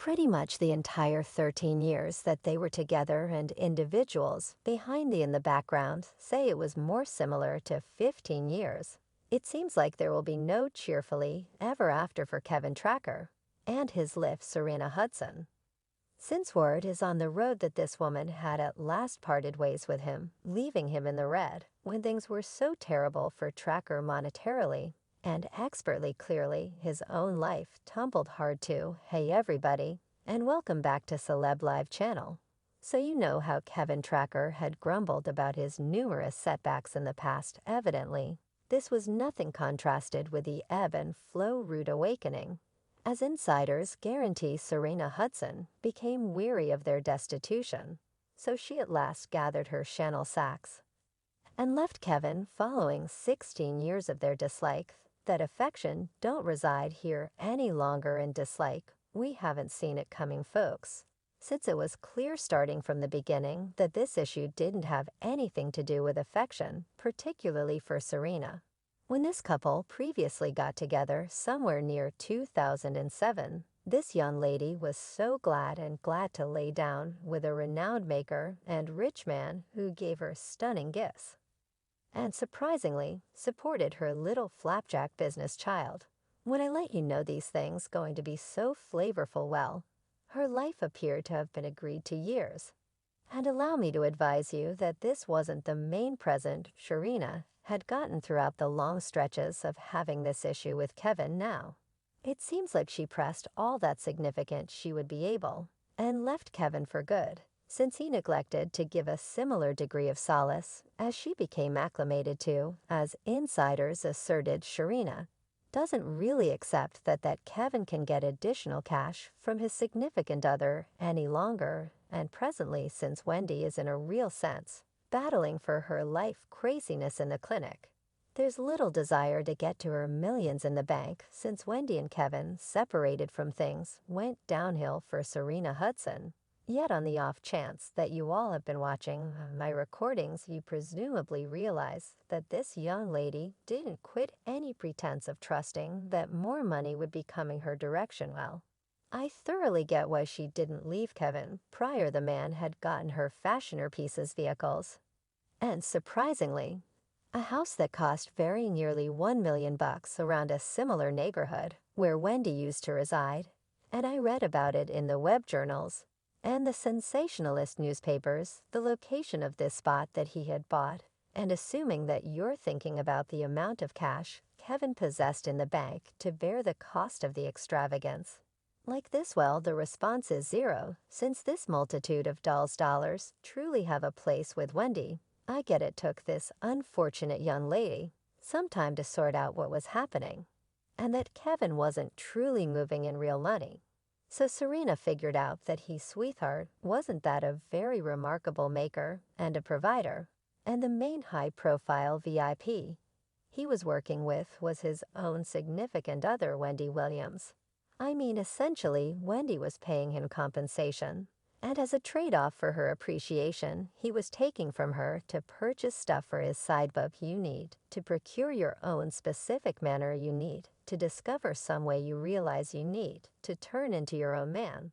pretty much the entire 13 years that they were together, and individuals behind the in the background say it was more similar to 15 years. It seems like there will be no cheerfully ever after for Kevin Tracker and his lift Sharina Hudson. Since word is on the road that this woman had at last parted ways with him, leaving him in the red when things were so terrible for Tracker monetarily, and expertly clearly his own life tumbled hard too. Hey everybody, and welcome back to Celeb Live channel. So you know how Kevin Tracker had grumbled about his numerous setbacks in the past. Evidently, this was nothing contrasted with the ebb and flow rude awakening, as insiders guarantee Sharina Hudson became weary of their destitution, so she at last gathered her Chanel sacks and left Kevin following 16 years of their dislike. That affection don't reside here any longer, and dislike, we haven't seen it coming, folks, since it was clear starting from the beginning that this issue didn't have anything to do with affection, particularly for Serena. When this couple previously got together somewhere near 2007, this young lady was so glad to lay down with a renowned maker and rich man who gave her stunning gifts and surprisingly supported her little flapjack business child. When I let you know these things going to be so flavorful, well, her life appeared to have been agreed to years. And allow me to advise you that this wasn't the main present Sharina had gotten throughout the long stretches of having this issue with Kevin now. It seems like she pressed all that significant she would be able, and left Kevin for good, since he neglected to give a similar degree of solace as she became acclimated to, as insiders asserted. Sharina doesn't really accept that Kevin can get additional cash from his significant other any longer, and presently, since Wendy is in a real sense battling for her life craziness in the clinic, there's little desire to get to her millions in the bank, since Wendy and Kevin separated from things went downhill for Sharina Hudson. Yet on the off chance that you all have been watching my recordings, you presumably realize that this young lady didn't quit any pretense of trusting that more money would be coming her direction. Well, I thoroughly get why she didn't leave Kevin prior the man had gotten her fashioner pieces vehicles. And surprisingly, a house that cost very nearly $1 million around a similar neighborhood where Wendy used to reside, and I read about it in the web journals and the sensationalist newspapers, the location of this spot that he had bought, and assuming that you're thinking about the amount of cash Kevin possessed in the bank to bear the cost of the extravagance. Like this, well, the response is zero, since this multitude of dollars truly have a place with Wendy. I get it took this unfortunate young lady some time to sort out what was happening, and that Kevin wasn't truly moving in real money. So Serena figured out that his sweetheart wasn't that a very remarkable maker and a provider, and the main high-profile VIP he was working with was his own significant other, Wendy Williams. I mean, essentially, Wendy was paying him compensation, and as a trade-off for her appreciation, he was taking from her to purchase stuff for his sidebook you need, to procure your own specific manner you need, to discover some way you realize you need, to turn into your own man.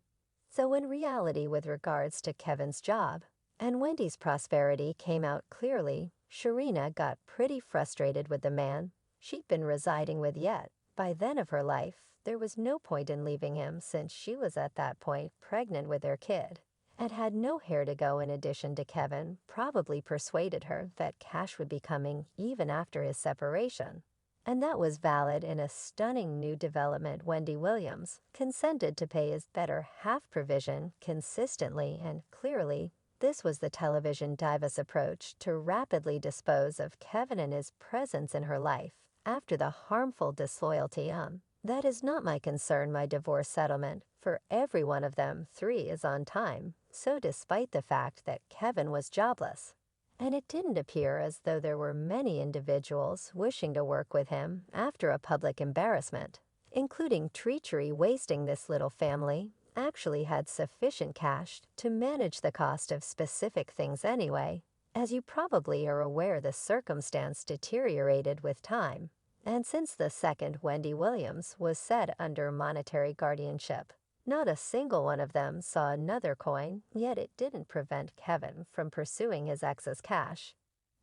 So in reality, with regards to Kevin's job and Wendy's prosperity came out clearly, Sharina got pretty frustrated with the man she'd been residing with, yet by then of her life, there was no point in leaving him, since she was at that point pregnant with their kid and had no hair to go. In addition to Kevin probably persuaded her that cash would be coming even after his separation, and that was valid in a stunning new development. Wendy Williams consented to pay his better half provision consistently and clearly. This was the television diva's approach to rapidly dispose of Kevin and his presence in her life after the harmful disloyalty. That is not my concern. My divorce settlement for every one of them three is on time, so despite the fact that Kevin was jobless, and it didn't appear as though there were many individuals wishing to work with him after a public embarrassment, including treachery, wasting this little family actually had sufficient cash to manage the cost of specific things anyway. As you probably are aware, the circumstance deteriorated with time, and since the second Wendy Williams was set under monetary guardianship, Not a single one of them saw another coin, yet it didn't prevent Kevin from pursuing his ex's cash.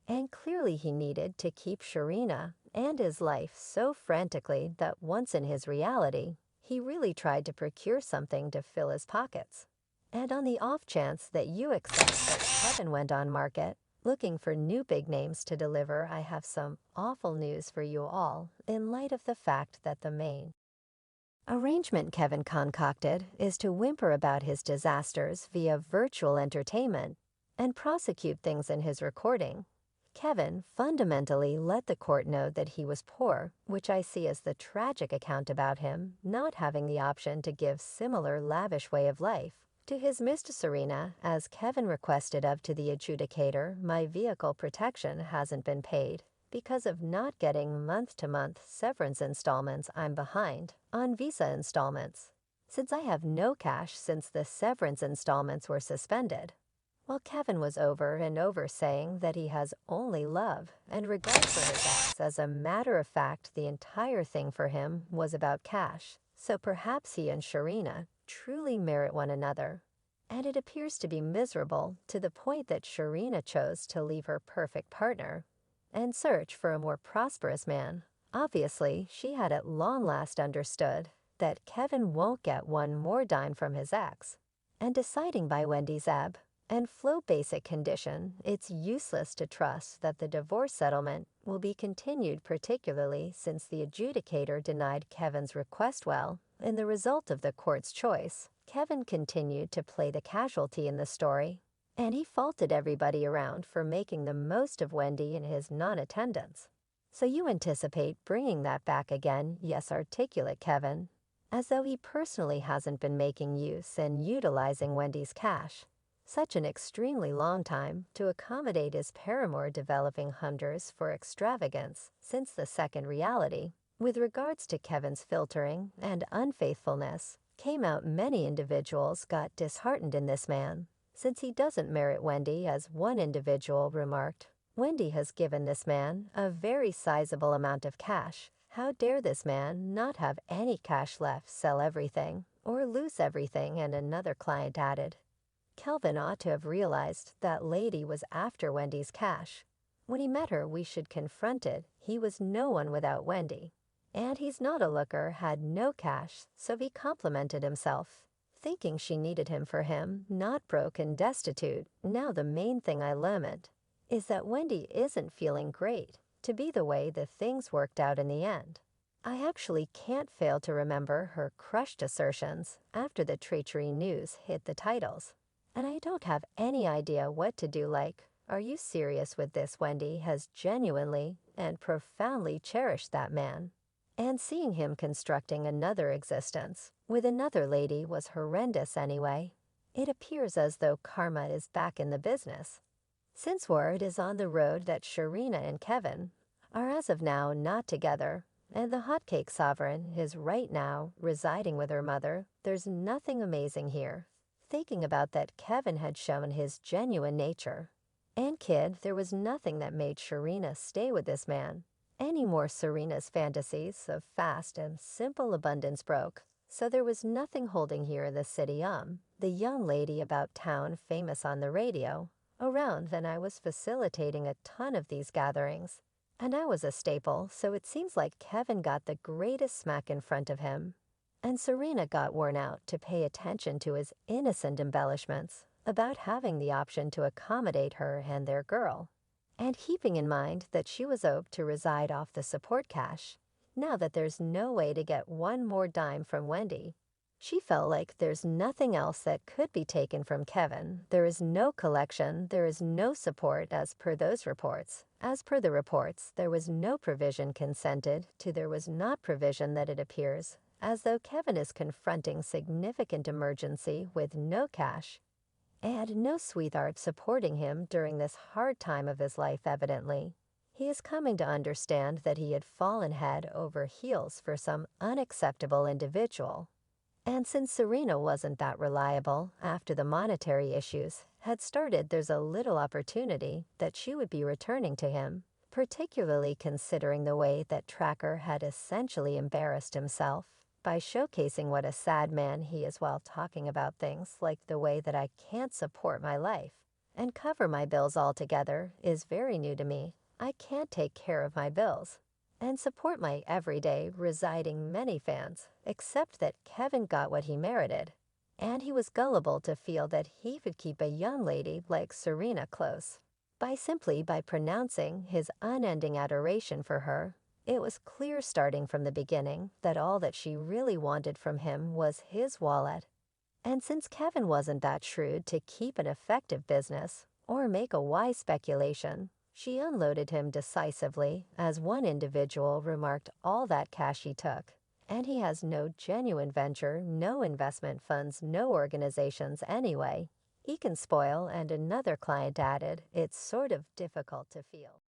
And clearly he needed to keep Sharina and his life so frantically that once in his reality, he really tried to procure something to fill his pockets. And on the off chance that you accept that Kevin went on market, looking for new big names to deliver, I have some awful news for you all in light of the fact that the main arrangement Kevin concocted is to whimper about his disasters via virtual entertainment and prosecute things in his recording. Kevin fundamentally let the court know that he was poor, which I see as the tragic account about him not having the option to give similar lavish way of life to his Miss Serena, as Kevin requested of to the adjudicator. My vehicle protection hasn't been paid. Because of not getting month-to-month severance installments, I'm behind on visa installments, since I have no cash since the severance installments were suspended. While Kevin was over and over saying that he has only love and regard for his ex, as a matter of fact, the entire thing for him was about cash, so perhaps he and Sharina truly merit one another. And it appears to be miserable to the point that Sharina chose to leave her perfect partner and search for a more prosperous man. Obviously, she had at long last understood that Kevin won't get one more dime from his ex. And deciding by Wendy's ebb and flow basic condition, it's useless to trust that the divorce settlement will be continued, particularly since the adjudicator denied Kevin's request. Well, in the result of the court's choice, Kevin continued to play the casualty in the story, and he faulted everybody around for making the most of Wendy in his non-attendance. So you anticipate bringing that back again, yes, articulate Kevin, as though he personally hasn't been making use and utilizing Wendy's cash such an extremely long time to accommodate his paramour developing hunters for extravagance since the second reality, with regards to Kevin's filtering and unfaithfulness, came out. Many individuals got disheartened in this man, since he doesn't merit Wendy, as one individual remarked. Wendy has given this man a very sizable amount of cash. How dare this man not have any cash left, sell everything, or lose everything? And another client added, Kelvin ought to have realized that lady was after Wendy's cash. When he met her, we should confront it. He was no one without Wendy. And he's not a looker, had no cash, so he complimented himself, thinking she needed him for him, not broke and destitute. Now the main thing I lament is that Wendy isn't feeling great to be the way the things worked out in the end. I actually can't fail to remember her crushed assertions after the treachery news hit the titles. And I don't have any idea what to do. Like, are you serious with this? Wendy has genuinely and profoundly cherished that man. And seeing him constructing another existence with another lady was horrendous anyway. It appears as though karma is back in the business, since word is on the road that Sharina and Kevin are as of now not together, and the hotcake sovereign is right now residing with her mother. There's nothing amazing here. Thinking about that, Kevin had shown his genuine nature. And kid, there was nothing that made Sharina stay with this man any more. Serena's fantasies of fast and simple abundance broke, so there was nothing holding here in the city. The young lady about town, famous on the radio, around. Then I was facilitating a ton of these gatherings, and I was a staple, so it seems like Kevin got the greatest smack in front of him. And Serena got worn out to pay attention to his innocent embellishments about having the option to accommodate her and their girl, and keeping in mind that she was owed to reside off the support cash. Now that there's no way to get one more dime from Wendy, she felt like there's nothing else that could be taken from Kevin. There is no collection, there is no support as per those reports. As per the reports, there was no provision consented to. There was not provision that it appears as though Kevin is confronting significant emergency with no cash and no sweetheart supporting him during this hard time of his life. Evidently, he is coming to understand that he had fallen head over heels for some unacceptable individual. And since Serena wasn't that reliable after the monetary issues had started, there's a little opportunity that she would be returning to him, particularly considering the way that Tracker had essentially embarrassed himself by showcasing what a sad man he is while talking about things like the way that I can't support my life and cover my bills altogether is very new to me. I can't take care of my bills and support my everyday residing many fans, except that Kevin got what he merited. And he was gullible to feel that he could keep a young lady like Serena close. By pronouncing his unending adoration for her, it was clear starting from the beginning that all that she really wanted from him was his wallet. And since Kevin wasn't that shrewd to keep an effective business or make a wise speculation, she unloaded him decisively, as one individual remarked all that cash he took. And he has no genuine venture, no investment funds, no organizations anyway. He can spoil, and another client added, it's sort of difficult to feel.